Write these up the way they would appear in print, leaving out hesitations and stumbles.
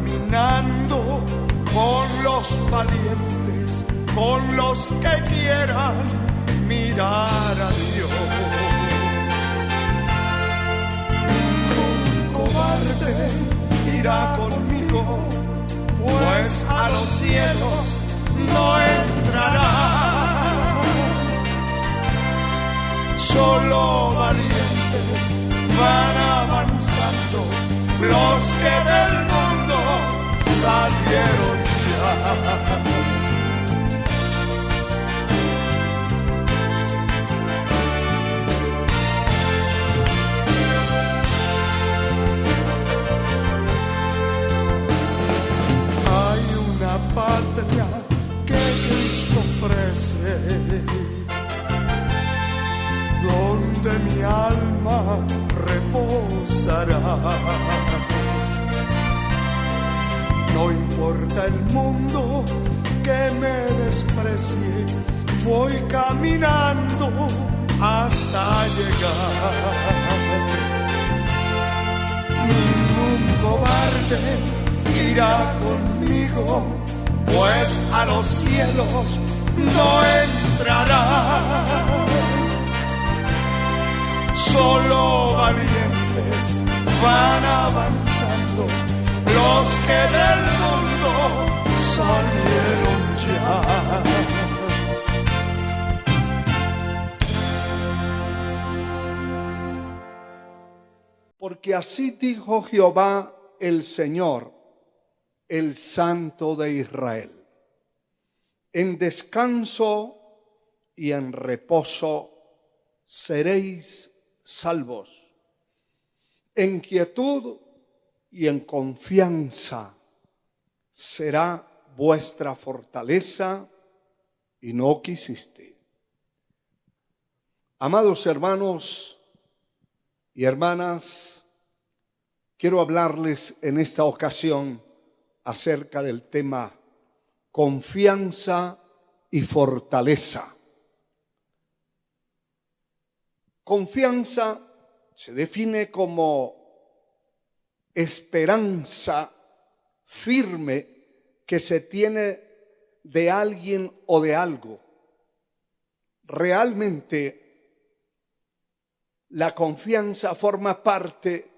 caminando con los valientes, con los que quieran mirar a Dios. Ningún cobarde irá conmigo, pues a los cielos no entrará. Solo valientes van avanzando, los que del mundo salieron ya. Patria que Cristo ofrece, donde mi alma reposará. No importa el mundo que me desprecie, voy caminando hasta llegar. Ningún cobarde irá conmigo, pues a los cielos no entrará. Solo valientes van avanzando, los que del mundo salieron ya. Porque así dijo Jehová el Señor, el Santo de Israel: en descanso y en reposo seréis salvos, en quietud y en confianza será vuestra fortaleza, y no quisiste. Amados hermanos y hermanas, quiero hablarles en esta ocasión acerca del tema confianza y fortaleza. Confianza se define como esperanza firme que se tiene de alguien o de algo. Realmente la confianza forma parte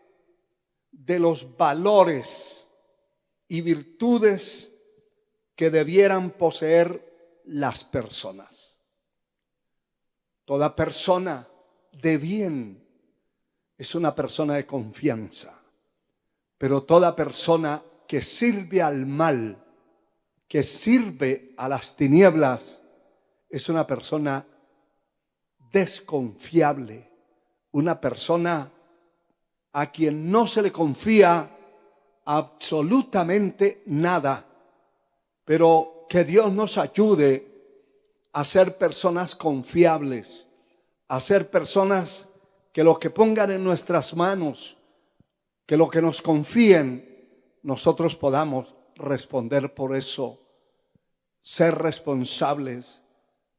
de los valores y virtudes que debieran poseer las personas. Toda persona de bien es una persona de confianza, pero toda persona que sirve al mal, que sirve a las tinieblas, es una persona desconfiable, una persona a quien no se le confía absolutamente nada. Pero que Dios nos ayude a ser personas confiables, a ser personas que lo que pongan en nuestras manos, que lo que nos confíen, nosotros podamos responder por eso, ser responsables,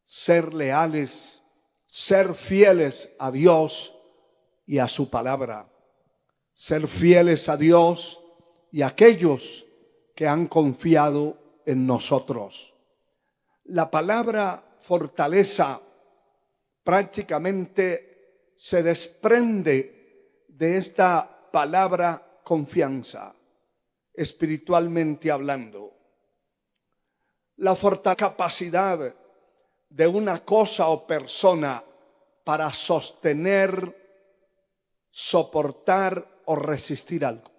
ser leales, ser fieles a Dios y a su palabra, ser fieles a Dios y a aquellos que han confiado en nosotros. La palabra fortaleza prácticamente se desprende de esta palabra confianza, espiritualmente hablando. La capacidad de una cosa o persona para sostener, soportar o resistir algo.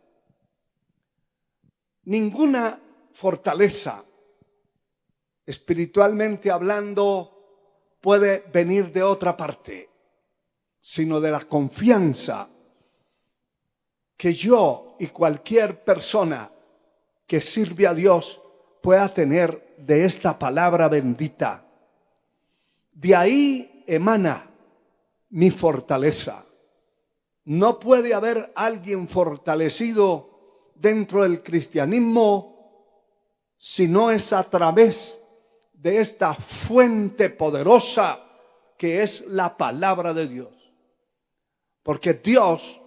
Ninguna fortaleza, espiritualmente hablando, puede venir de otra parte, sino de la confianza que yo y cualquier persona que sirve a Dios pueda tener de esta palabra bendita. De ahí emana mi fortaleza. No puede haber alguien fortalecido dentro del cristianismo si no es a través de esta fuente poderosa que es la palabra de Dios. Porque Dios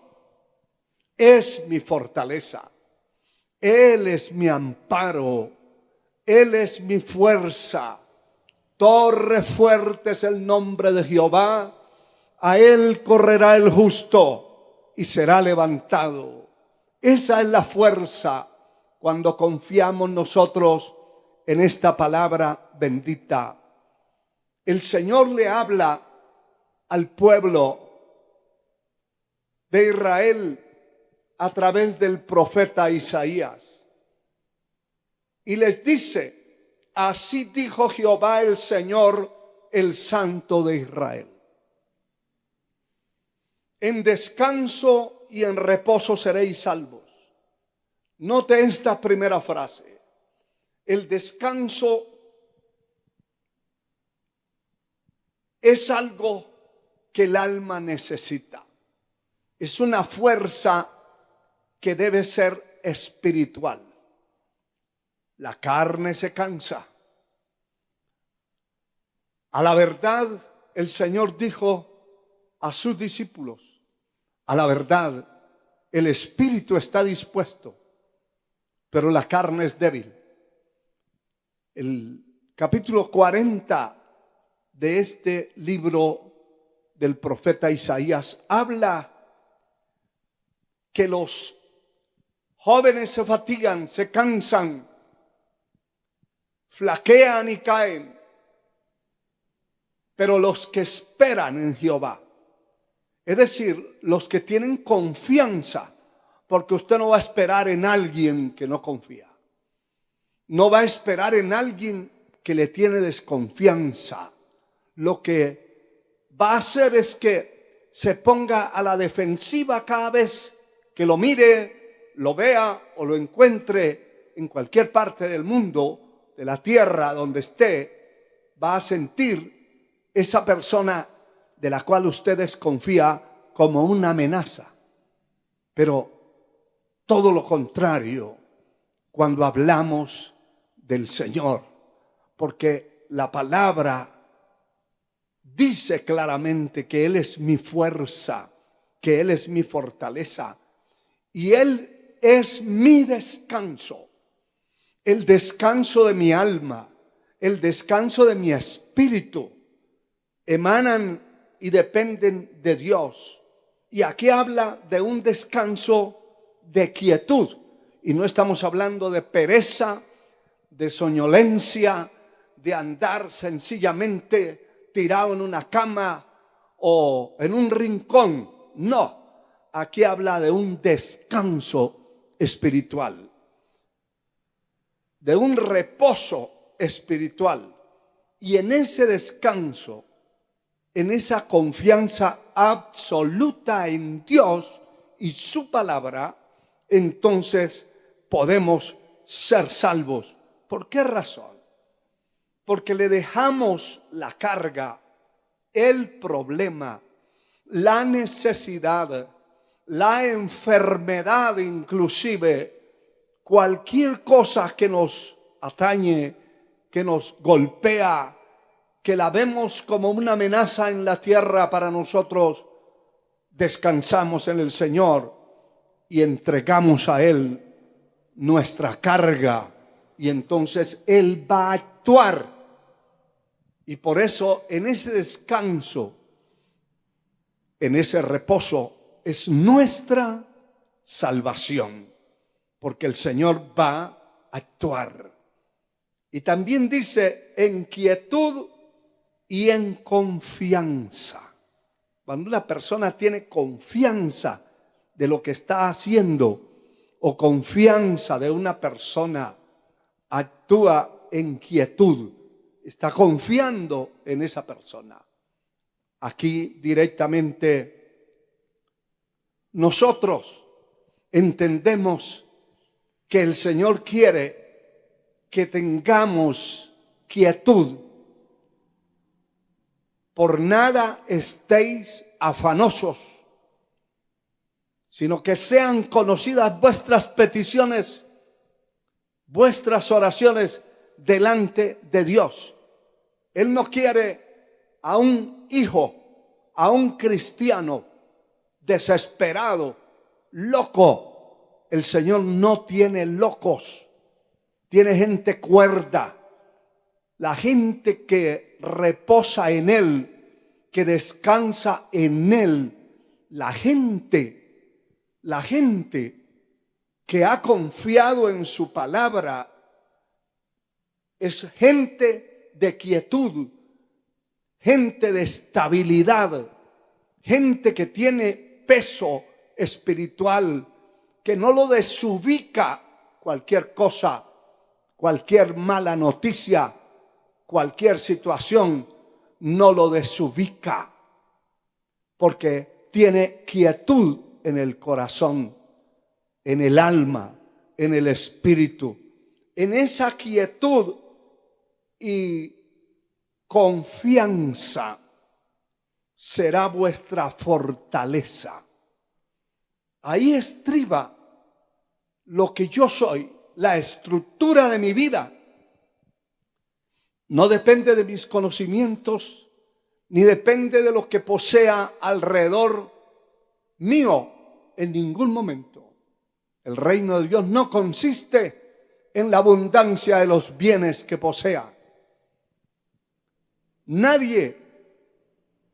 es mi fortaleza. Él es mi amparo, Él es mi fuerza. Torre fuerte es el nombre de Jehová. A Él correrá el justo y será levantado. Esa es la fuerza cuando confiamos nosotros en esta palabra bendita. El Señor le habla al pueblo de Israel a través del profeta Isaías y les dice: así dijo Jehová el Señor, el Santo de Israel. En descanso y en reposo seréis salvos. Note esta primera frase. El descanso es algo que el alma necesita. Es una fuerza que debe ser espiritual. La carne se cansa. A la verdad, el Señor dijo a sus discípulos: a la verdad, el espíritu está dispuesto, pero la carne es débil. El capítulo 40 de este libro del profeta Isaías habla que los jóvenes se fatigan, se cansan, flaquean y caen, pero los que esperan en Jehová, es decir, los que tienen confianza, porque usted no va a esperar en alguien que no confía, no va a esperar en alguien que le tiene desconfianza. Lo que va a hacer es que se ponga a la defensiva cada vez que lo mire, lo vea o lo encuentre en cualquier parte del mundo, de la tierra donde esté. Va a sentir esa persona de la cual usted desconfía como una amenaza. Pero todo lo contrario cuando hablamos del Señor, porque la palabra dice claramente que Él es mi fuerza, que Él es mi fortaleza y Él es mi descanso, el descanso de mi alma, el descanso de mi espíritu, emanan y dependen de Dios. Y aquí habla de un descanso de quietud, y no estamos hablando de pereza, de soñolencia, de andar sencillamente tirado en una cama o en un rincón. No, aquí habla de un descanso espiritual, de un reposo espiritual. Y en ese descanso, en esa confianza absoluta en Dios y su palabra, entonces podemos ser salvos. ¿Por qué razón? Porque le dejamos la carga, el problema, la necesidad, la enfermedad, inclusive cualquier cosa que nos atañe, que nos golpea, que la vemos como una amenaza en la tierra para nosotros. Descansamos en el Señor y entregamos a Él nuestra carga, y entonces Él va a actuar. Y por eso en ese descanso, en ese reposo, es nuestra salvación, porque el Señor va a actuar. Y también dice en quietud y en confianza. Cuando una persona tiene confianza de lo que está haciendo, o confianza de una persona, actúa en quietud, está confiando en esa persona. Aquí directamente nosotros entendemos que el Señor quiere que tengamos quietud. Por nada estéis afanosos, sino que sean conocidas vuestras peticiones, vuestras oraciones delante de Dios. Él no quiere a un hijo, a un cristiano desesperado, loco, el Señor no tiene locos, tiene gente cuerda. La gente que reposa en Él, que descansa en Él, la gente que ha confiado en su palabra, es gente de quietud, gente de estabilidad, gente que tiene peso espiritual, que no lo desubica cualquier cosa, cualquier mala noticia, cualquier situación, no lo desubica, porque tiene quietud en el corazón, en el alma, en el espíritu. En esa quietud y confianza será vuestra fortaleza. Ahí estriba lo que yo soy, la estructura de mi vida. No depende de mis conocimientos, ni depende de lo que posea alrededor mío en ningún momento. El reino de Dios no consiste en la abundancia de los bienes que posea. Nadie,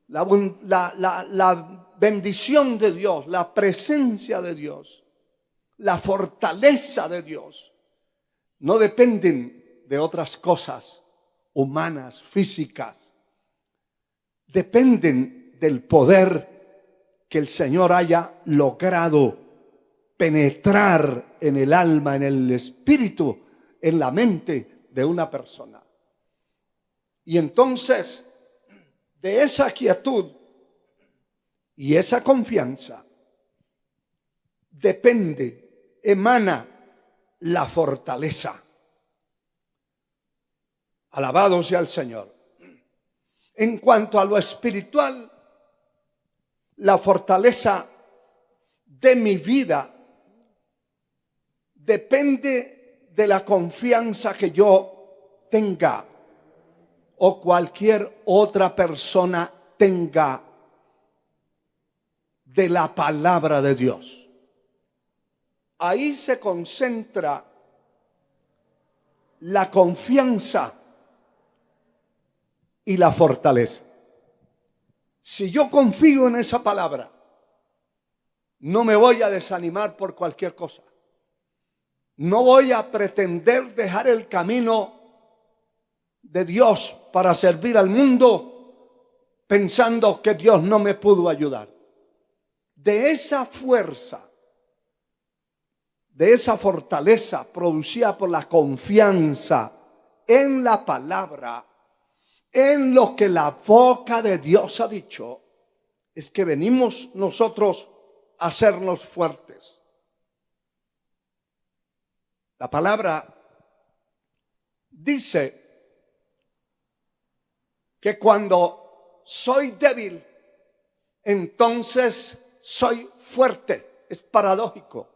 la bendición de Dios, la presencia de Dios, la fortaleza de Dios, no dependen de otras cosas humanas, físicas. Dependen del poder que el Señor haya logrado penetrar en el alma, en el espíritu, en la mente de una persona. Y entonces, de esa quietud y esa confianza, depende, emana la fortaleza. Alabado sea el Señor. En cuanto a lo espiritual, la fortaleza de mi vida depende de la confianza que yo tenga o cualquier otra persona tenga de la palabra de Dios. Ahí se concentra la confianza y la fortaleza. Si yo confío en esa palabra, no me voy a desanimar por cualquier cosa. No voy a pretender dejar el camino de Dios para servir al mundo pensando que Dios no me pudo ayudar. De esa fuerza, de esa fortaleza producida por la confianza en la palabra, en lo que la boca de Dios ha dicho, es que venimos nosotros a hacernos fuertes. La palabra dice que cuando soy débil, entonces soy fuerte. Es paradójico,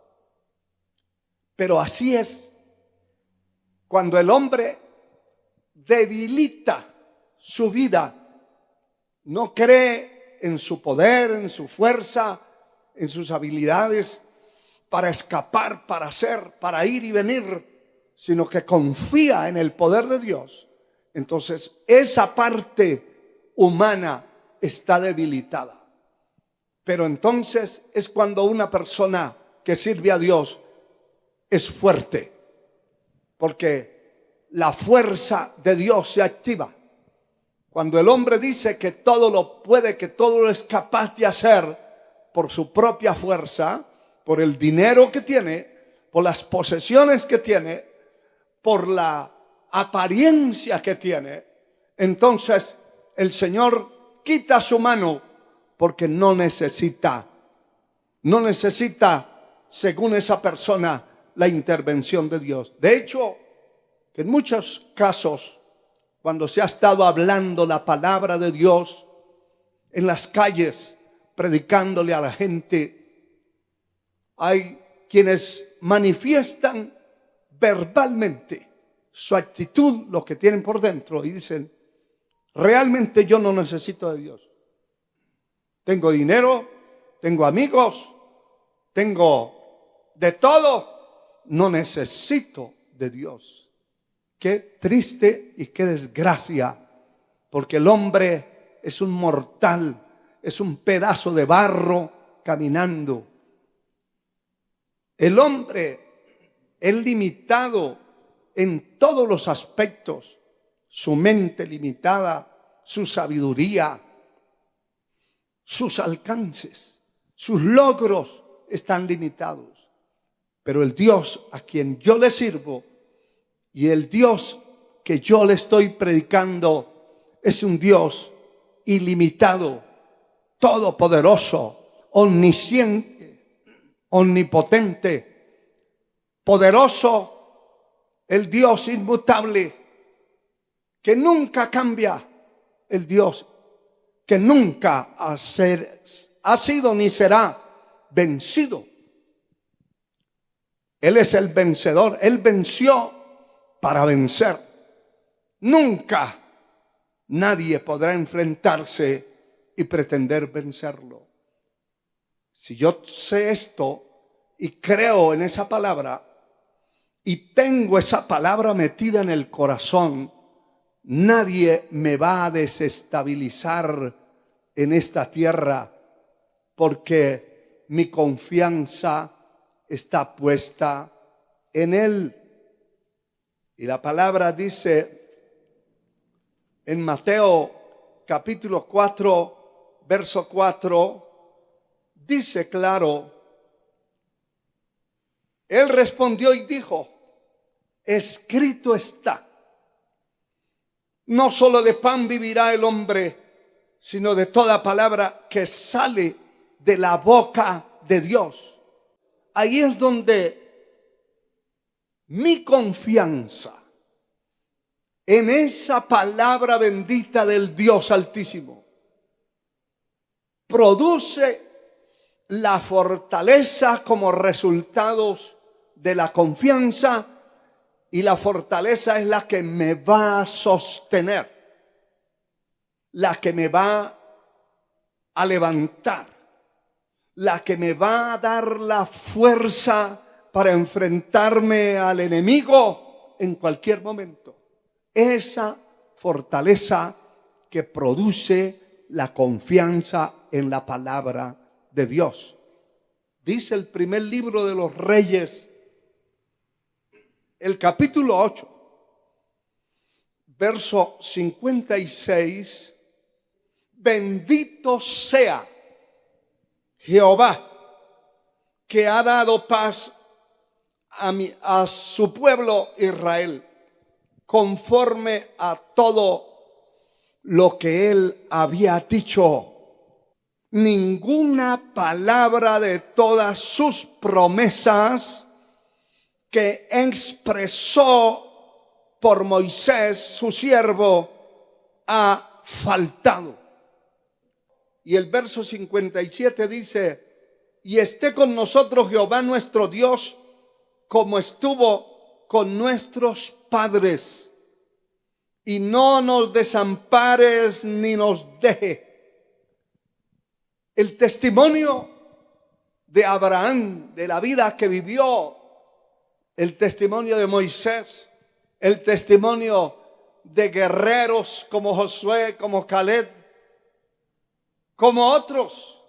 pero así es. Cuando el hombre debilita su vida, no cree en su poder, en su fuerza, en sus habilidades para escapar, para hacer, para ir y venir, sino que confía en el poder de Dios, entonces esa parte humana está debilitada. Pero entonces es cuando una persona que sirve a Dios es fuerte, porque la fuerza de Dios se activa. Cuando el hombre dice que todo lo puede, que todo lo es capaz de hacer por su propia fuerza, por el dinero que tiene, por las posesiones que tiene, por la apariencia que tiene, entonces el Señor quita su mano porque no necesita, según esa persona, la intervención de Dios. De hecho, que en muchos casos, cuando se ha estado hablando la palabra de Dios en las calles, predicándole a la gente, hay quienes manifiestan verbalmente su actitud, lo que tienen por dentro, y dicen: realmente yo no necesito de Dios. Tengo dinero, tengo amigos, tengo de todo, no necesito de Dios. Qué triste y qué desgracia, porque el hombre es un mortal, es un pedazo de barro caminando. El hombre es limitado en todos los aspectos, su mente limitada, su sabiduría, sus alcances, sus logros están limitados. Pero el Dios a quien yo le sirvo y el Dios que yo le estoy predicando es un Dios ilimitado, todopoderoso, omnisciente, omnipotente, poderoso, el Dios inmutable, que nunca cambia, el Dios que nunca ha sido ni será vencido. Él es el vencedor, Él venció para vencer. Nunca nadie podrá enfrentarse y pretender vencerlo. Si yo sé esto y creo en esa palabra y tengo esa palabra metida en el corazón, nadie me va a desestabilizar en esta tierra, porque mi confianza está puesta en Él. Y la palabra dice en Mateo capítulo 4, verso 4, dice claro, Él respondió y dijo, escrito está, no solo de pan vivirá el hombre, sino de toda palabra que sale de la boca de Dios. Ahí es donde mi confianza en esa palabra bendita del Dios Altísimo produce la fortaleza como resultados de la confianza, y la fortaleza es la que me va a sostener, la que me va a levantar, la que me va a dar la fuerza para enfrentarme al enemigo en cualquier momento. Esa fortaleza que produce la confianza en la palabra de Dios. Dice el primer libro de los Reyes, el capítulo 8, verso 56, bendito sea Jehová, que ha dado paz a su pueblo Israel, conforme a todo lo que él había dicho. Ninguna palabra de todas sus promesas que expresó por Moisés, su siervo, ha faltado. Y el verso 57 dice, y esté con nosotros Jehová nuestro Dios, como estuvo con nuestros padres, y no nos desampares ni nos deje. El testimonio de Abraham, de la vida que vivió, el testimonio de Moisés, el testimonio de guerreros como Josué, como Caleb, como otros,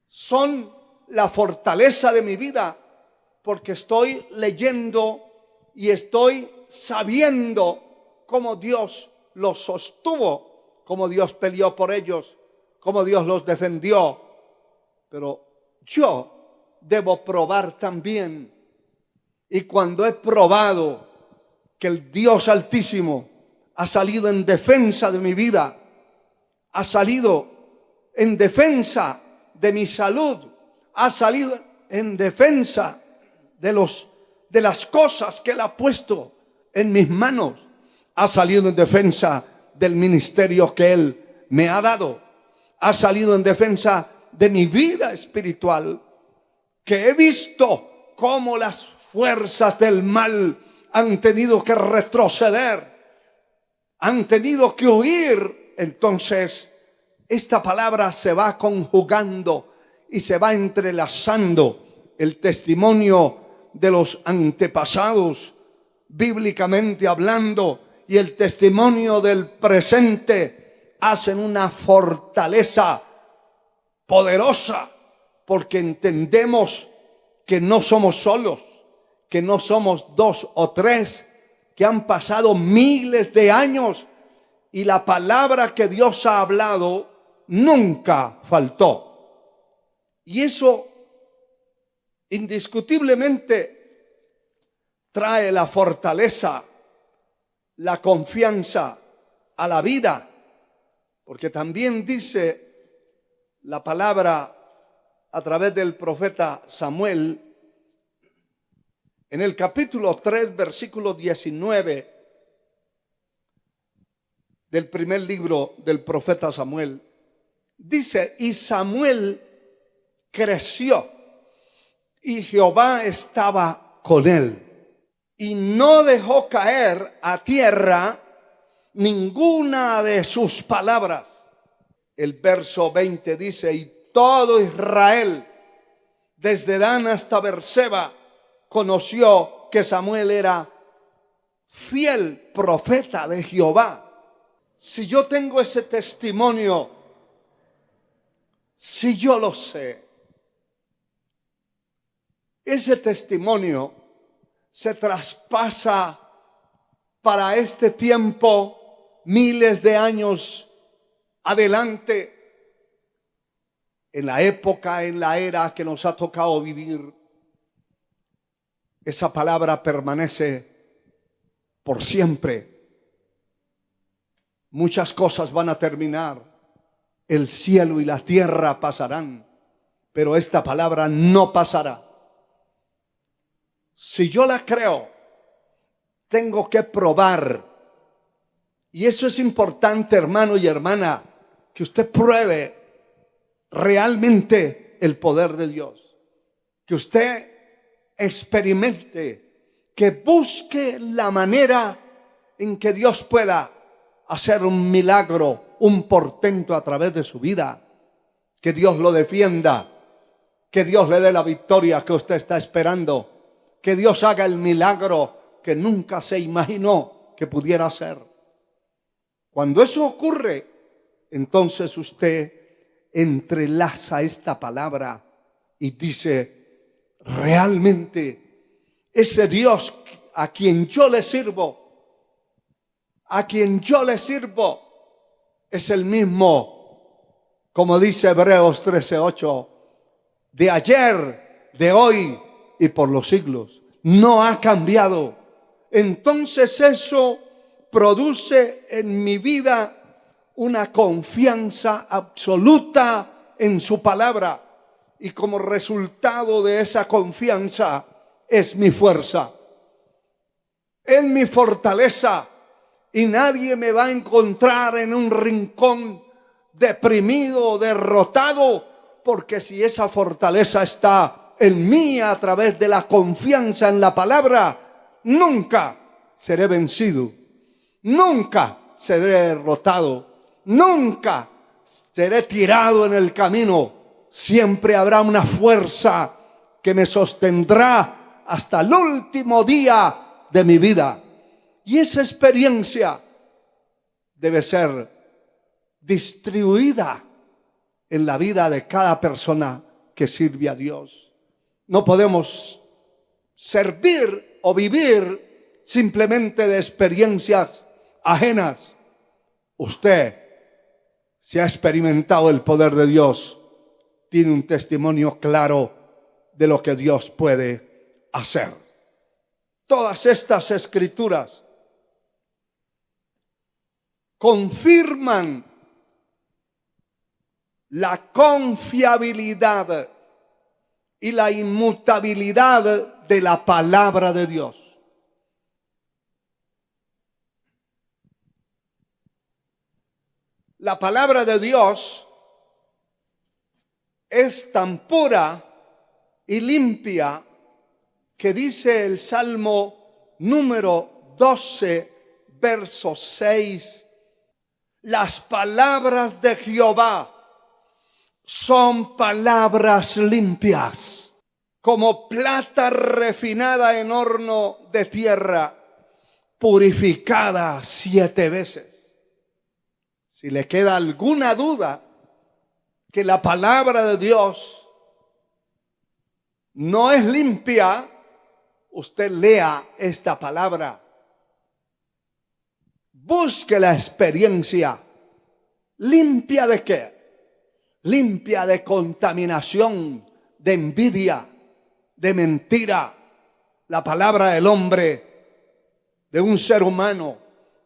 son la fortaleza de mi vida, porque estoy leyendo y estoy sabiendo cómo Dios los sostuvo, cómo Dios peleó por ellos, cómo Dios los defendió. Pero yo debo probar también. Y cuando he probado que el Dios Altísimo ha salido en defensa de mi vida, ha salido en defensa de mi salud, ha salido en defensa de las cosas que Él ha puesto en mis manos, ha salido en defensa del ministerio que Él me ha dado, ha salido en defensa de mi vida espiritual, que he visto cómo las fuerzas del mal han tenido que retroceder, han tenido que huir. Entonces esta palabra se va conjugando y se va entrelazando el testimonio de los antepasados, bíblicamente hablando, y el testimonio del presente hacen una fortaleza poderosa, porque entendemos que no somos solos, que no somos dos o tres, que han pasado miles de años y la palabra que Dios ha hablado nunca faltó. Y eso indiscutiblemente trae la fortaleza, la confianza a la vida, porque también dice la palabra a través del profeta Samuel, en el capítulo 3, versículo 19 del primer libro del profeta Samuel, dice: y Samuel creció y Jehová estaba con él, y no dejó caer a tierra ninguna de sus palabras. El verso 20 dice: y todo Israel, desde Dan hasta Beerseba, conoció que Samuel era fiel profeta de Jehová. Si yo tengo ese testimonio, si yo lo sé, ese testimonio se traspasa para este tiempo, miles de años adelante, en la época, en la era que nos ha tocado vivir. Esa palabra permanece por siempre. Muchas cosas van a terminar. El cielo y la tierra pasarán, pero esta palabra no pasará. Si yo la creo, tengo que probar. Y eso es importante, hermano y hermana, que usted pruebe realmente el poder de Dios. Que usted experimente, que busque la manera en que Dios pueda hacer un milagro, un portento a través de su vida. Que Dios lo defienda, que Dios le dé la victoria que usted está esperando, que Dios haga el milagro que nunca se imaginó que pudiera hacer. Cuando eso ocurre, entonces usted entrelaza esta palabra y dice: realmente ese Dios a quien yo le sirvo, es el mismo, como dice Hebreos 13:8, de ayer, de hoy y por los siglos. No ha cambiado. Entonces eso produce en mi vida una confianza absoluta en su palabra. Y como resultado de esa confianza es mi fuerza, es mi fortaleza. Y nadie me va a encontrar en un rincón deprimido, derrotado, porque si esa fortaleza está en mí a través de la confianza en la palabra, nunca seré vencido, nunca seré derrotado, nunca seré tirado en el camino. Siempre habrá una fuerza que me sostendrá hasta el último día de mi vida. Y esa experiencia debe ser distribuida en la vida de cada persona que sirve a Dios. No podemos servir o vivir simplemente de experiencias ajenas. Usted, si ha experimentado el poder de Dios, tiene un testimonio claro de lo que Dios puede hacer. Todas estas escrituras confirman la confiabilidad y la inmutabilidad de la palabra de Dios. La palabra de Dios es tan pura y limpia que dice el Salmo número 12, verso 6, las palabras de Jehová son palabras limpias. como plata refinada en horno de tierra, purificada 7 veces. Si le queda alguna duda que la palabra de Dios no es limpia, usted lea esta palabra. Busque la experiencia. ¿Limpia de qué? Limpia de contaminación, de envidia, de mentira. La palabra del hombre, de un ser humano,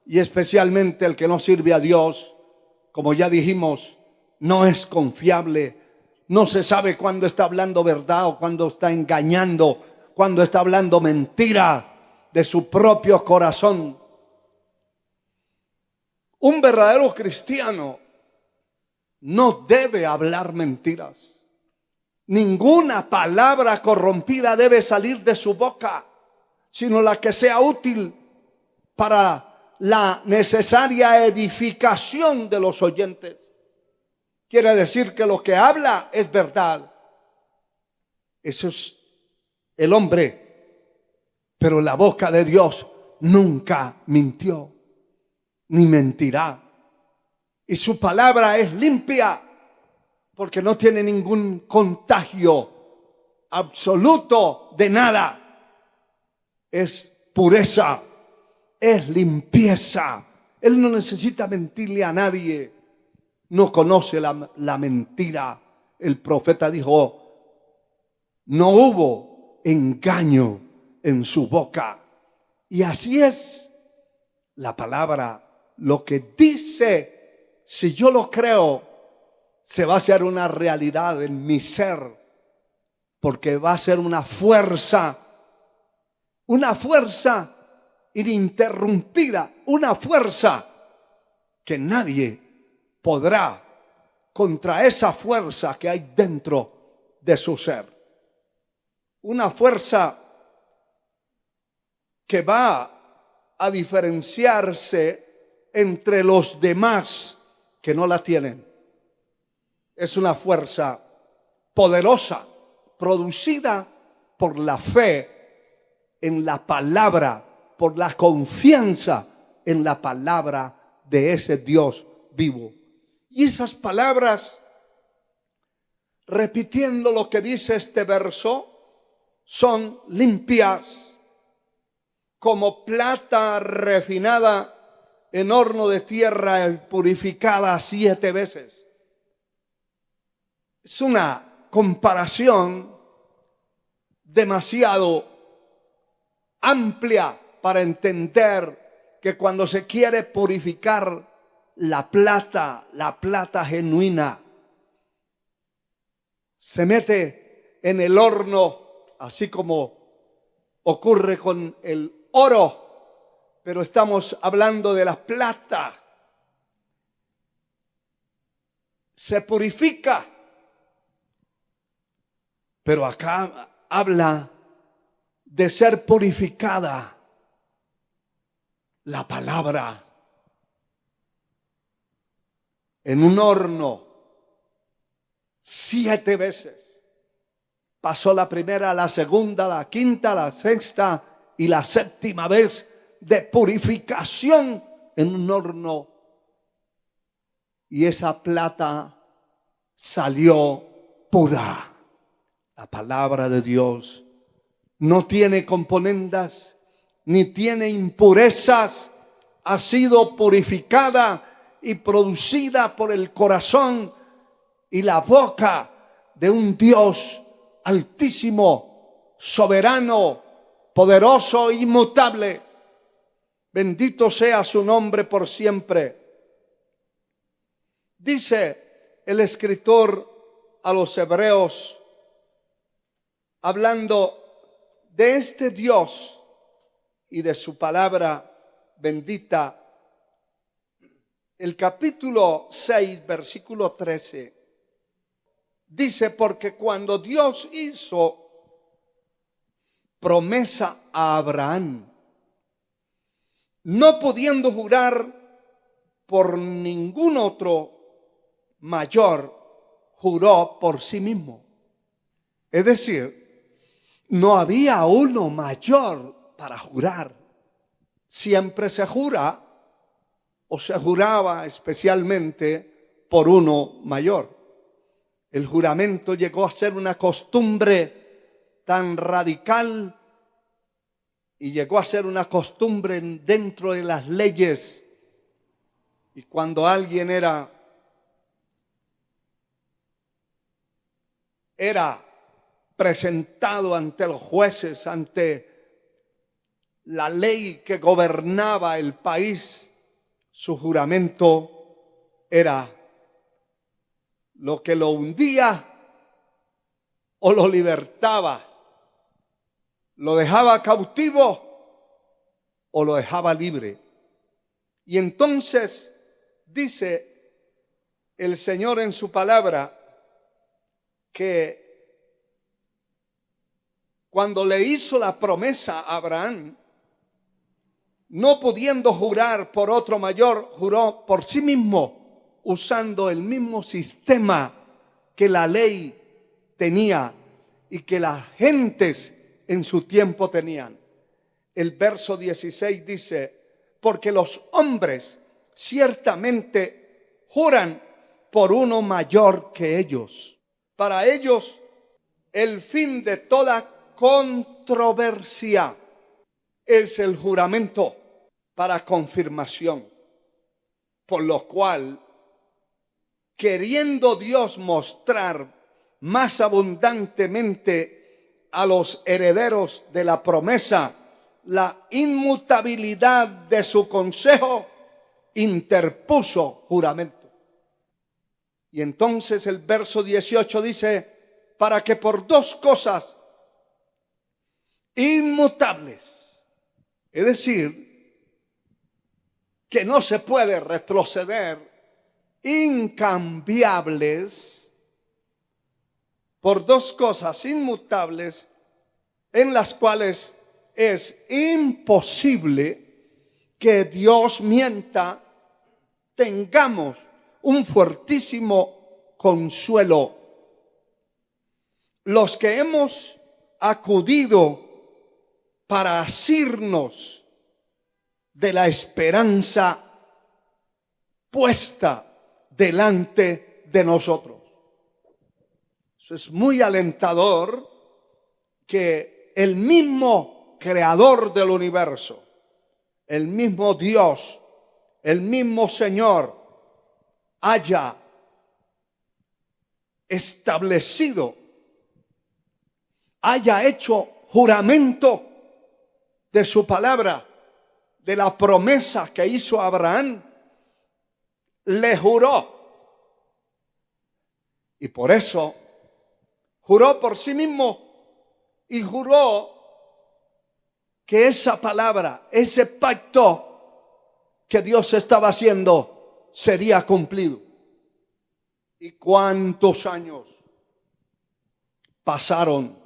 y especialmente el que no sirve a Dios, como ya dijimos, no es confiable. No se sabe cuándo está hablando verdad o cuándo está engañando, cuándo está hablando mentira de su propio corazón. Un verdadero cristiano no debe hablar mentiras. Ninguna palabra corrompida debe salir de su boca, sino la que sea útil para la necesaria edificación de los oyentes. Quiere decir que lo que habla es verdad. Eso es el hombre. Pero la boca de Dios nunca mintió, ni mentirá. Y su palabra es limpia, porque no tiene ningún contagio absoluto de nada. Es pureza, es limpieza. Él no necesita mentirle a nadie. No conoce la mentira. El profeta dijo, no hubo engaño en su boca. Y así es la palabra. Lo que dice, si yo lo creo, se va a hacer una realidad en mi ser, porque va a ser una fuerza ininterrumpida, una fuerza que nadie podrá contra esa fuerza que hay dentro de su ser. Una fuerza que va a diferenciarse entre los demás que no la tienen. Es una fuerza poderosa, producida por la fe en la palabra, por la confianza en la palabra de ese Dios vivo. Y esas palabras, repitiendo lo que dice este verso, son limpias como plata refinada en horno de tierra y purificada 7 veces. Es una comparación demasiado amplia para entender que cuando se quiere purificar la plata genuina, se mete en el horno, así como ocurre con el oro, pero estamos hablando de la plata. Se purifica, pero acá habla de ser purificada la palabra en un horno 7 veces. Pasó la primera, la segunda, la quinta, la sexta y la séptima vez de purificación en un horno. Y esa plata salió pura. La palabra de Dios no tiene componendas ni tiene impurezas. Ha sido purificada y producida por el corazón y la boca de un Dios altísimo, soberano, poderoso, inmutable. Bendito sea su nombre por siempre. Dice el escritor a los hebreos, hablando de este Dios y de su palabra bendita, el capítulo 6, versículo 13, dice, porque cuando Dios hizo promesa a Abraham, no pudiendo jurar por ningún otro mayor, juró por sí mismo. Es decir, no había uno mayor para jurar. Siempre se jura o se juraba especialmente por uno mayor. El juramento llegó a ser una costumbre tan radical y llegó a ser una costumbre dentro de las leyes. Y cuando alguien era presentado ante los jueces, ante la ley que gobernaba el país, su juramento era lo que lo hundía o lo libertaba, lo dejaba cautivo o lo dejaba libre. Y entonces dice el Señor en su palabra que cuando le hizo la promesa a Abraham, no pudiendo jurar por otro mayor, juró por sí mismo, usando el mismo sistema que la ley tenía y que las gentes en su tiempo tenían. El verso 16 dice, porque los hombres ciertamente juran por uno mayor que ellos. Para ellos, el fin de toda controversia es el juramento para confirmación, por lo cual, queriendo Dios mostrar más abundantemente a los herederos de la promesa la inmutabilidad de su consejo, interpuso juramento. Y entonces el verso 18 dice, para que por dos cosas inmutables, es decir, que no se puede retroceder, incambiables, por dos cosas inmutables en las cuales es imposible que Dios mienta, tengamos un fuertísimo consuelo. Los que hemos acudido para asirnos de la esperanza puesta delante de nosotros. Eso es muy alentador, que el mismo creador del universo, el mismo Dios, el mismo Señor haya establecido, haya hecho juramento de su palabra, de la promesa que hizo a Abraham, le juró. Y por eso juró por sí mismo y juró que esa palabra, ese pacto que Dios estaba haciendo, sería cumplido. ¿Y cuántos años pasaron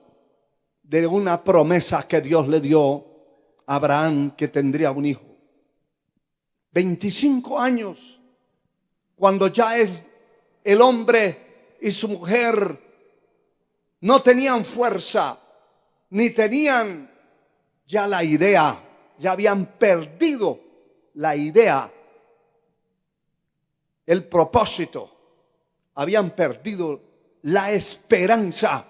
de una promesa que Dios le dio a Abraham, que tendría un hijo? 25 años, cuando ya el hombre y su mujer no tenían fuerza, ni tenían ya la idea, ya habían perdido la idea, el propósito, habían perdido la esperanza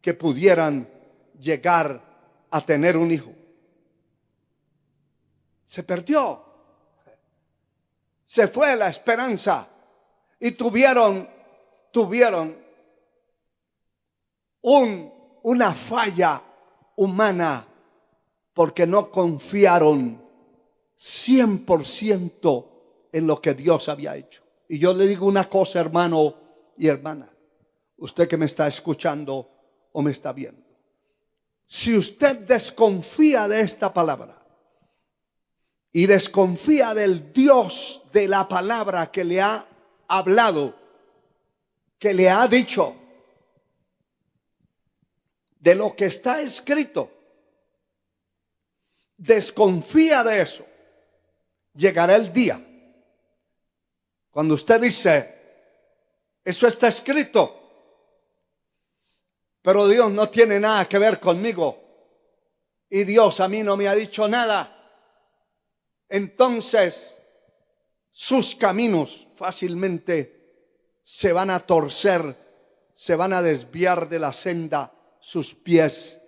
que pudieran llegar a tener un hijo. Se perdió, se fue la esperanza y tuvieron una falla humana porque no confiaron 100% en lo que Dios había hecho. Y yo le digo una cosa, hermano y hermana, usted que me está escuchando o me está viendo, si usted desconfía de esta palabra y desconfía del Dios de la palabra que le ha hablado, que le ha dicho, de lo que está escrito, desconfía de eso, llegará el día cuando usted dice, eso está escrito, pero Dios no tiene nada que ver conmigo y Dios a mí no me ha dicho nada, entonces sus caminos fácilmente se van a torcer, se van a desviar de la senda sus pies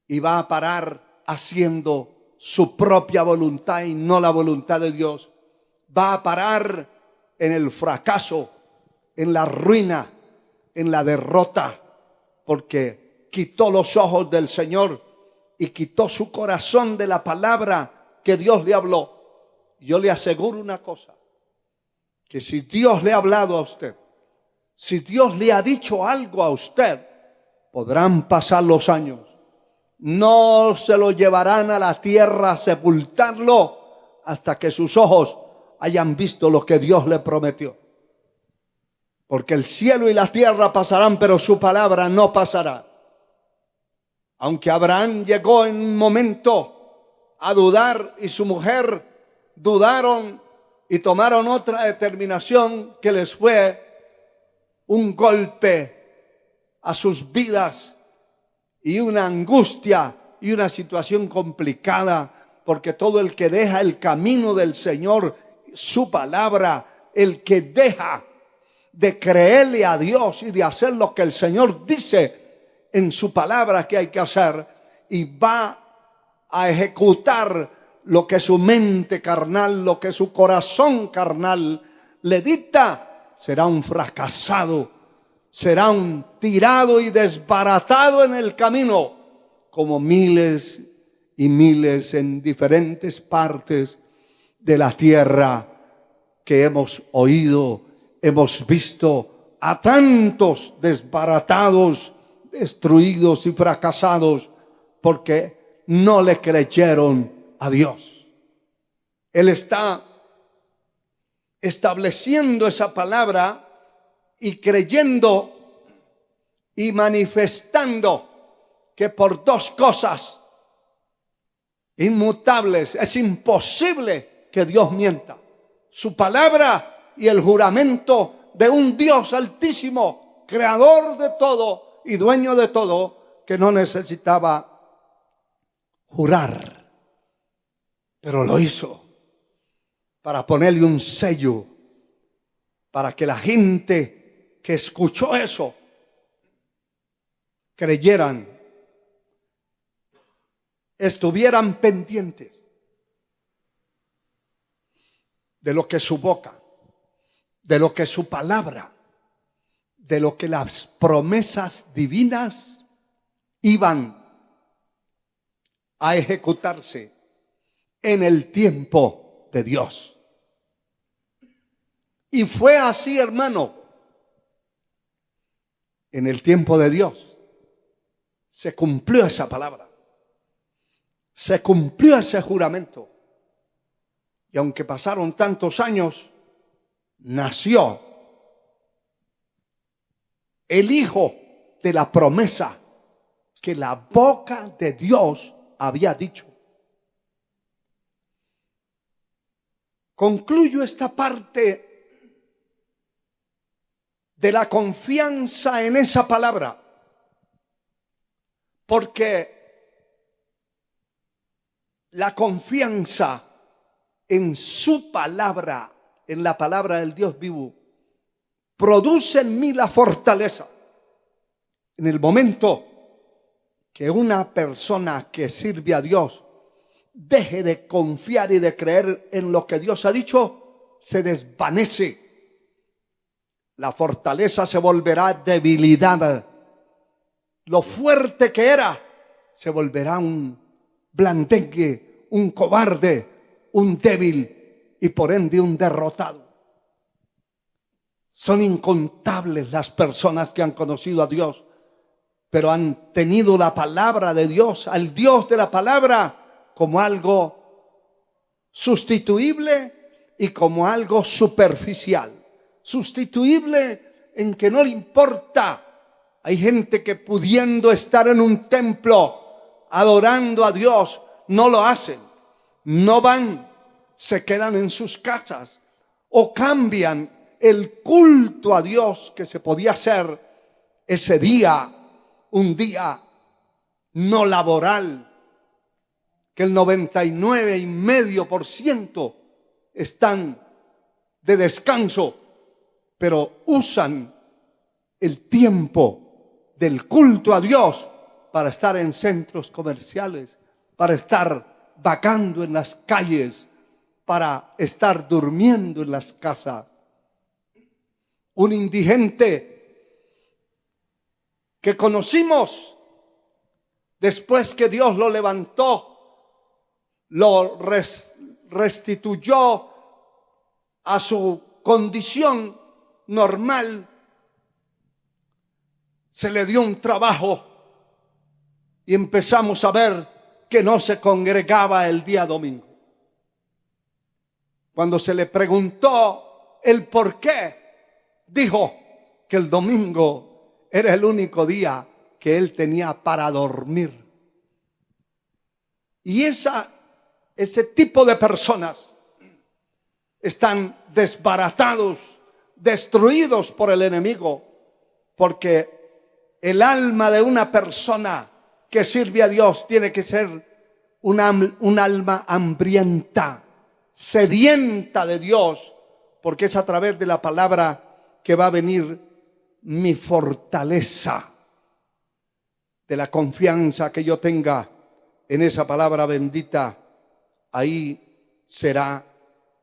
y va a parar haciendo su propia voluntad y no la voluntad de Dios. Va a parar en el fracaso, en la ruina, en la derrota, porque quitó los ojos del Señor y quitó su corazón de la palabra que Dios le habló. Yo le aseguro una cosa, que si Dios le ha hablado a usted, si Dios le ha dicho algo a usted, podrán pasar los años, no se lo llevarán a la tierra a sepultarlo hasta que sus ojos hayan visto lo que Dios le prometió. Porque el cielo y la tierra pasarán, pero su palabra no pasará. Aunque Abraham llegó en un momento a dudar y su mujer dudaron y tomaron otra determinación que les fue un golpe a sus vidas y una angustia y una situación complicada, porque todo el que deja el camino del Señor, su palabra, el que deja de creerle a Dios y de hacer lo que el Señor dice en su palabra que hay que hacer, y va a ejecutar lo que su mente carnal, lo que su corazón carnal le dicta, será un fracasado, será un tirado y desbaratado en el camino, como miles y miles en diferentes partes de la tierra que hemos oído, hemos visto a tantos desbaratados, destruidos y fracasados porque no le creyeron a Dios. Él está estableciendo esa palabra y creyendo y manifestando que por dos cosas inmutables es imposible que Dios mienta: su palabra y el juramento de un Dios altísimo, creador de todo y dueño de todo, que no necesitaba jurar, pero lo hizo para ponerle un sello, para que la gente que escuchó eso creyeran, estuvieran pendientes de lo que su boca, de lo que su palabra, de lo que las promesas divinas iban a ejecutarse en el tiempo de Dios. Y fue así, hermano. En el tiempo de Dios se cumplió esa palabra, se cumplió ese juramento. Y aunque pasaron tantos años, nació el hijo de la promesa que la boca de Dios había dicho. Concluyo esta parte de la confianza en esa palabra, porque la confianza en su palabra, en la palabra del Dios vivo, produce en mí la fortaleza. En el momento que una persona que sirve a Dios deje de confiar y de creer en lo que Dios ha dicho, se desvanece. La fortaleza se volverá debilidad. Lo fuerte que era se volverá un blandengue, un cobarde, un débil y por ende un derrotado. Son incontables las personas que han conocido a Dios, pero han tenido la palabra de Dios, al Dios de la palabra, como algo sustituible y como algo superficial. Sustituible en que no le importa. Hay gente que pudiendo estar en un templo adorando a Dios, no lo hacen, no van, se quedan en sus casas o cambian el culto a Dios que se podía hacer ese día un día no laboral, que el 99,5% están de descanso, pero usan el tiempo del culto a Dios para estar en centros comerciales, para estar vagando en las calles, para estar durmiendo en las casas. Un indigente que conocimos después que Dios lo levantó, lo restituyó a su condición normal, se le dio un trabajo y empezamos a ver que no se congregaba el día domingo. Cuando se le preguntó el por qué, dijo que el domingo era el único día que él tenía para dormir. Y ese tipo de personas están desbaratados, destruidos por el enemigo, porque el alma de una persona que sirve a Dios tiene que ser un alma hambrienta, sedienta de Dios, porque es a través de la palabra que va a venir mi fortaleza, de la confianza que yo tenga en esa palabra bendita. Ahí será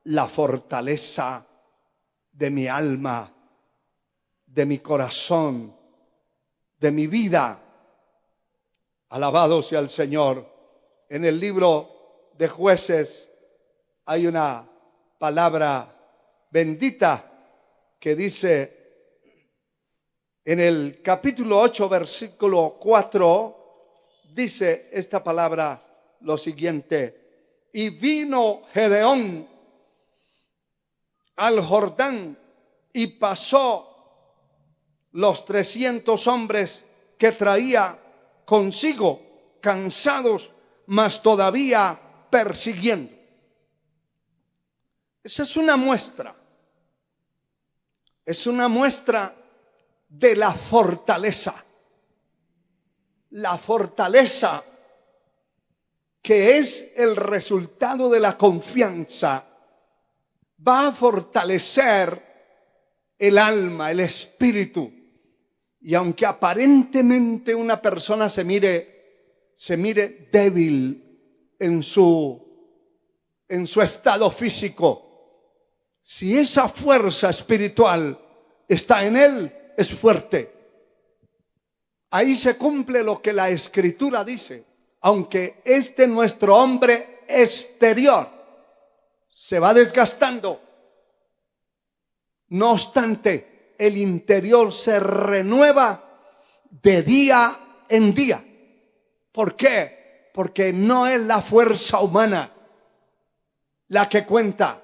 la fortaleza de mi alma, de mi corazón, de mi vida. Alabado sea el Señor. En el libro de Jueces hay una palabra bendita que dice en el capítulo 8, versículo 4, dice esta palabra lo siguiente: y vino Gedeón al Jordán y pasó los 300 hombres que traía consigo, cansados, mas todavía persiguiendo. Esa es una muestra. Es una muestra de la fortaleza. La fortaleza que es el resultado de la confianza va a fortalecer el alma, el espíritu. Y aunque aparentemente una persona se mire débil en su estado físico, si esa fuerza espiritual está en él, es fuerte. Ahí se cumple lo que la Escritura dice: aunque nuestro hombre exterior se va desgastando, no obstante, el interior se renueva de día en día. ¿Por qué? Porque no es la fuerza humana la que cuenta,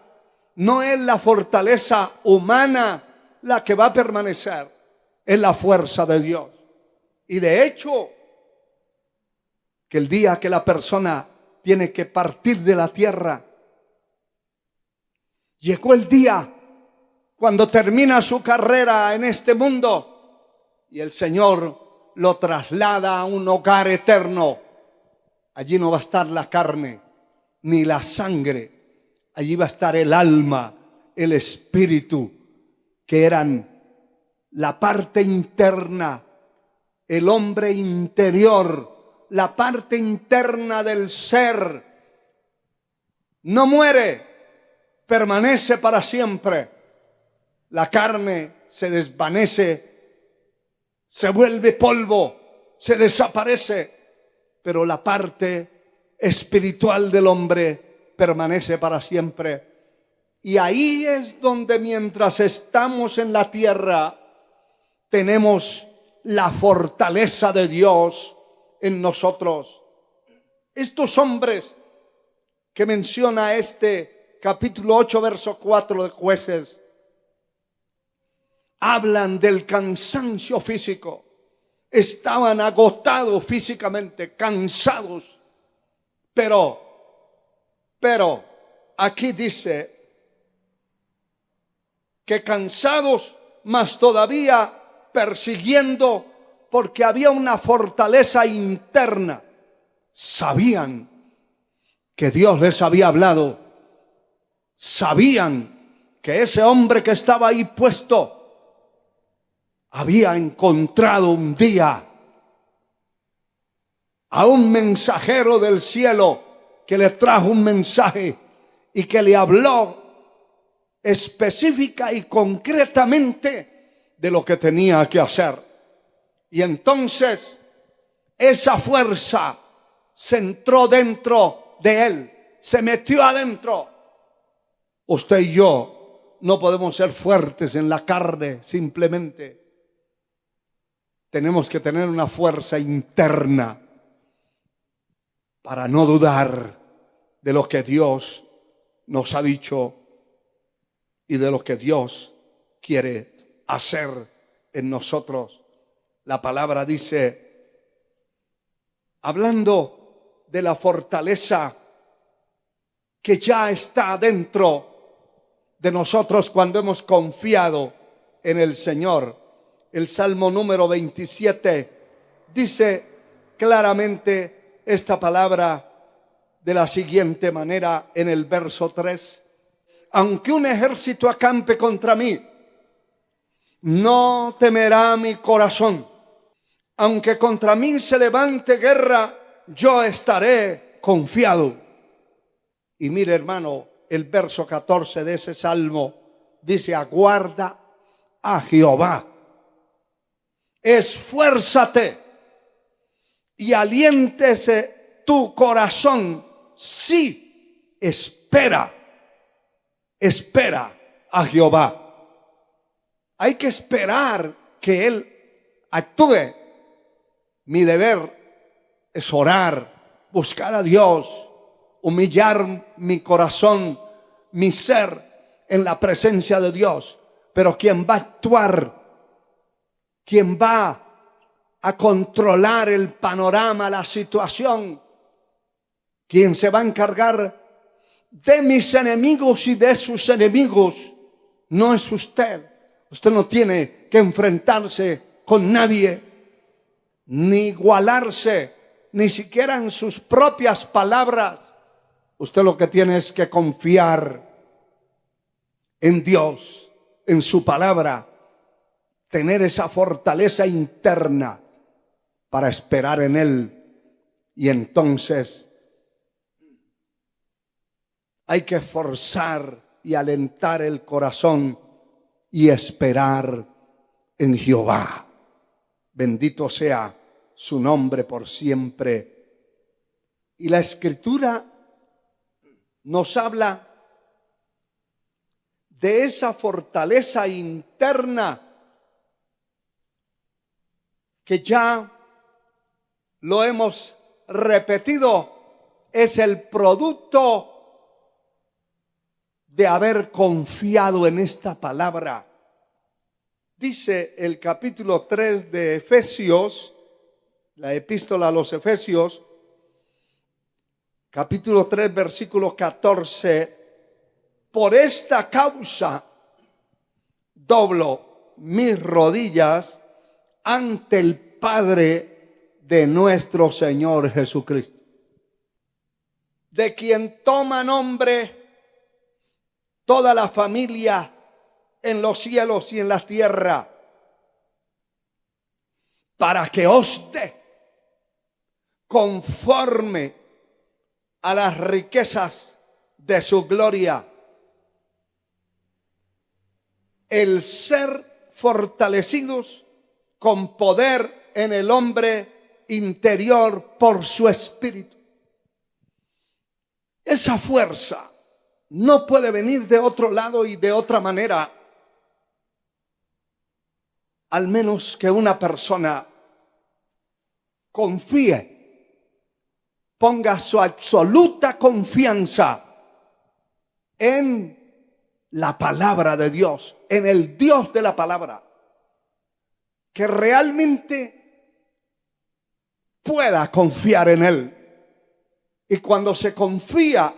no es la fortaleza humana la que va a permanecer, es la fuerza de Dios. Y de hecho, que el día que la persona tiene que partir de la tierra, llegó el día cuando termina su carrera en este mundo y el Señor lo traslada a un hogar eterno. Allí no va a estar la carne ni la sangre, allí va a estar el alma, el espíritu, que eran la parte interna, el hombre interior, la parte interna del ser. No muere, permanece para siempre. La carne se desvanece, se vuelve polvo, se desaparece, pero la parte espiritual del hombre permanece para siempre. Y ahí es donde, mientras estamos en la tierra, tenemos la fortaleza de Dios en nosotros. Estos hombres que menciona este capítulo 8, verso 4 de Jueces, hablan del cansancio físico. Estaban agotados físicamente, cansados. Pero aquí dice que cansados, mas todavía persiguiendo porque había una fortaleza interna. Sabían que Dios les había hablado. Sabían que ese hombre que estaba ahí puesto había encontrado un día a un mensajero del cielo que le trajo un mensaje y que le habló específica y concretamente de lo que tenía que hacer. Y entonces esa fuerza se entró dentro de él, se metió adentro. Usted y yo no podemos ser fuertes en la carne simplemente. Tenemos que tener una fuerza interna para no dudar de lo que Dios nos ha dicho y de lo que Dios quiere hacer en nosotros. La palabra dice, hablando de la fortaleza que ya está dentro de nosotros cuando hemos confiado en el Señor. El Salmo número 27 dice claramente esta palabra de la siguiente manera en el verso 3. Aunque un ejército acampe contra mí, no temerá mi corazón. Aunque contra mí se levante guerra, yo estaré confiado. Y mire, hermano, el verso 14 de ese salmo dice, aguarda a Jehová. Esfuérzate y aliéntese tu corazón. Sí, espera a Jehová. Hay que esperar que Él actúe. Mi deber es orar, buscar a Dios, humillar mi corazón, mi ser en la presencia de Dios. Pero quien va a actuar, quien va a controlar el panorama, la situación, quien se va a encargar de mis enemigos y de sus enemigos, no es usted. Usted no tiene que enfrentarse con nadie, ni igualarse, ni siquiera en sus propias palabras. Usted lo que tiene es que confiar en Dios, en su palabra, tener esa fortaleza interna para esperar en Él. Y entonces hay que forzar y alentar el corazón y esperar en Jehová. Bendito sea su nombre por siempre. Y la Escritura nos habla de esa fortaleza interna que ya lo hemos repetido, es el producto de haber confiado en esta palabra. Dice el capítulo 3 de Efesios, la epístola a los Efesios, capítulo 3, versículo 14, por esta causa doblo mis rodillas ante el Padre de nuestro Señor Jesucristo, de quien toma nombre toda la familia en los cielos y en la tierra, para que os dé conforme a las riquezas de su gloria el ser fortalecidos con poder en el hombre interior por su espíritu. Esa fuerza no puede venir de otro lado y de otra manera, al menos que una persona confíe, ponga su absoluta confianza en la palabra de Dios, en el Dios de la palabra, que realmente pueda confiar en Él. Y cuando se confía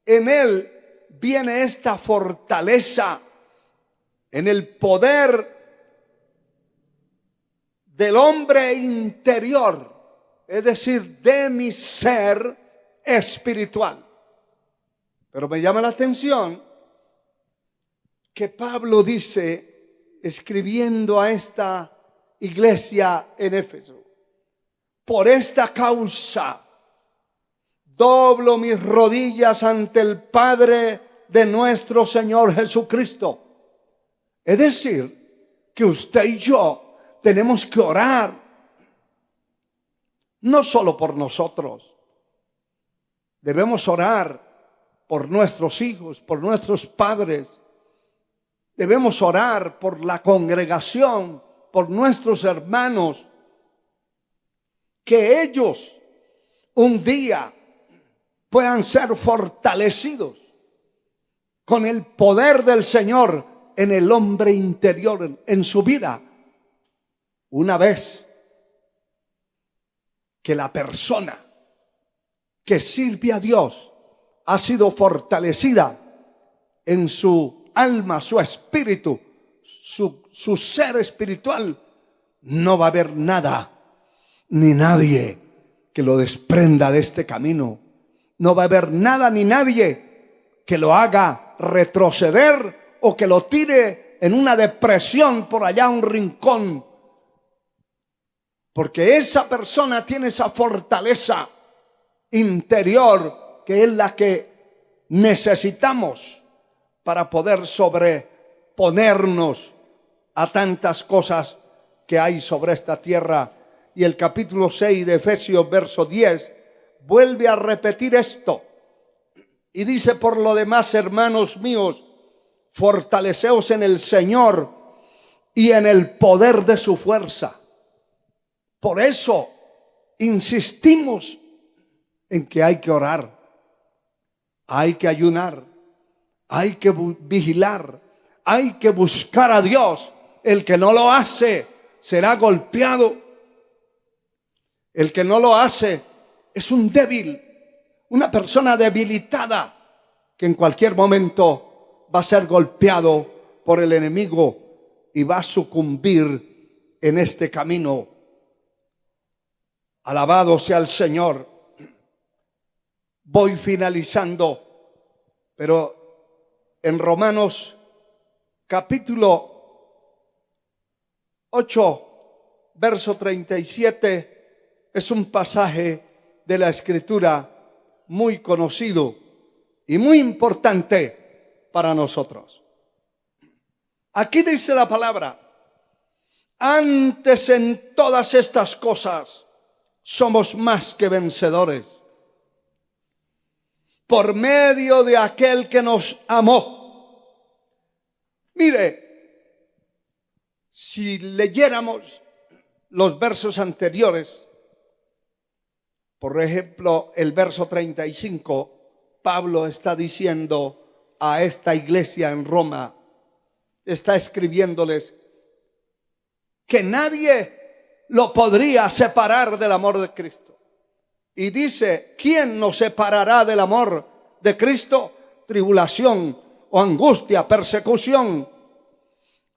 en Él, viene esta fortaleza en el poder del hombre interior, es decir, de mi ser espiritual. Pero me llama la atención que Pablo dice, escribiendo a esta iglesia en Éfeso: por esta causa doblo mis rodillas ante el Padre de nuestro Señor Jesucristo. Es decir, que usted y yo tenemos que orar, no solo por nosotros. Debemos orar por nuestros hijos, por nuestros padres. Debemos orar por la congregación, por nuestros hermanos, que ellos un día puedan ser fortalecidos con el poder del Señor en el hombre interior, en su vida. Una vez que la persona que sirve a Dios ha sido fortalecida en su alma, su espíritu, su ser espiritual, no va a haber nada ni nadie que lo desprenda de este camino. No va a haber nada ni nadie que lo haga retroceder o que lo tire en una depresión por allá a un rincón. Porque esa persona tiene esa fortaleza interior que es la que necesitamos para poder sobreponernos a tantas cosas que hay sobre esta tierra. Y el capítulo 6 de Efesios, verso 10, vuelve a repetir esto. Y dice: por lo demás, hermanos míos, fortaleceos en el Señor y en el poder de su fuerza. Por eso insistimos en que hay que orar, hay que ayunar, hay que vigilar, hay que buscar a Dios. El que no lo hace será golpeado. El que no lo hace es un débil, una persona debilitada que en cualquier momento va a ser golpeado por el enemigo y va a sucumbir en este camino. Alabado sea el Señor. Voy finalizando, pero en Romanos capítulo 8, verso 37, es un pasaje de la Escritura muy conocido y muy importante para nosotros. Aquí dice la palabra: antes en todas estas cosas somos más que vencedores por medio de aquel que nos amó. Mire, si leyéramos los versos anteriores, por ejemplo, el verso 35, Pablo está diciendo a esta iglesia en Roma, está escribiéndoles que nadie lo podría separar del amor de Cristo. Y dice: ¿quién nos separará del amor de Cristo? Tribulación o angustia, persecución,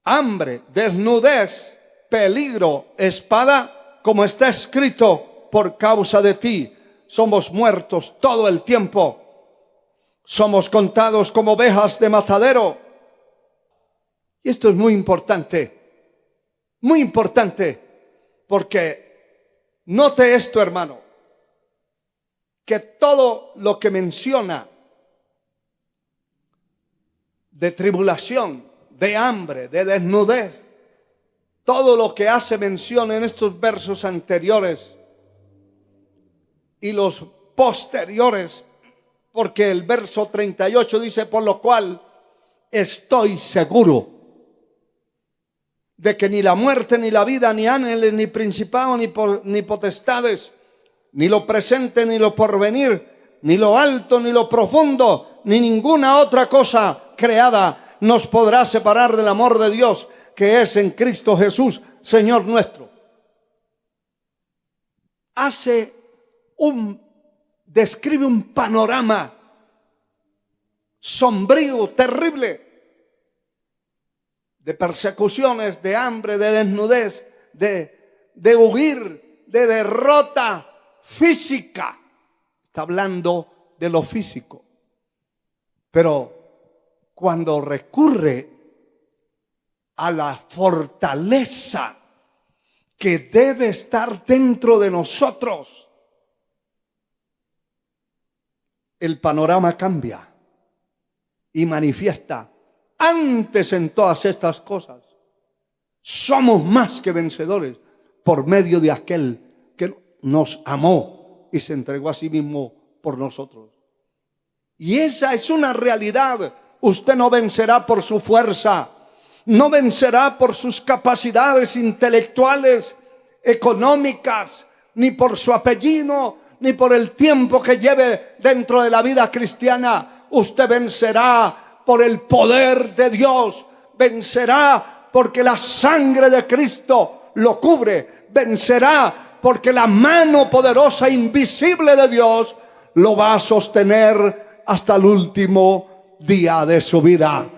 hambre, desnudez, peligro, espada, como está escrito: por causa de ti somos muertos todo el tiempo, somos contados como ovejas de matadero. Y esto es muy importante, porque note esto, hermano, que todo lo que menciona de tribulación, de hambre, de desnudez, todo lo que hace mención en estos versos anteriores y los posteriores, porque el verso 38 dice: por lo cual estoy seguro de que ni la muerte, ni la vida, ni ángeles, ni principados, ni potestades, ni lo presente, ni lo porvenir, ni lo alto, ni lo profundo, ni ninguna otra cosa creada nos podrá separar del amor de Dios que es en Cristo Jesús, Señor nuestro. Describe un panorama sombrío, terrible, de persecuciones, de hambre, de desnudez, de huir, de derrota física. Está hablando de lo físico. Pero cuando recurre a la fortaleza que debe estar dentro de nosotros, el panorama cambia y manifiesta. Antes en todas estas cosas somos más que vencedores por medio de aquel que nos amó y se entregó a sí mismo por nosotros. Y esa es una realidad. Usted no vencerá por su fuerza, no vencerá por sus capacidades intelectuales, económicas, ni por su apellido, ni por el tiempo que lleve dentro de la vida cristiana. Usted vencerá por el poder de Dios, vencerá porque la sangre de Cristo lo cubre, vencerá porque la mano poderosa e invisible de Dios lo va a sostener hasta el último día de su vida.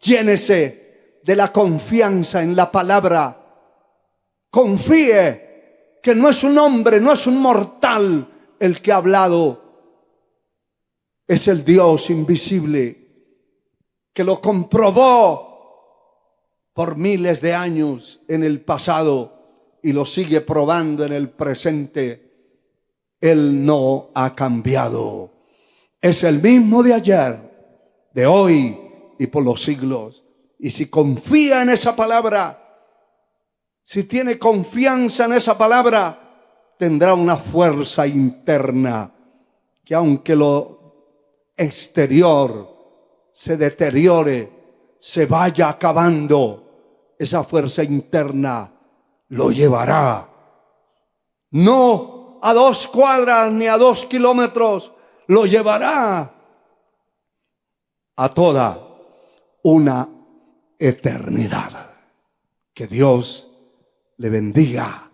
Llénese de la confianza en la palabra. Confíe que no es un hombre, no es un mortal el que ha hablado. Es el Dios invisible que lo comprobó por miles de años en el pasado y lo sigue probando en el presente. Él no ha cambiado. Es el mismo de ayer, de hoy y por los siglos. Y si confía en esa palabra, si tiene confianza en esa palabra, tendrá una fuerza interna que aunque lo exterior se deteriore, se vaya acabando, esa fuerza interna lo llevará no a 2 cuadras ni a 2 kilómetros, lo llevará a toda una eternidad. Que Dios le bendiga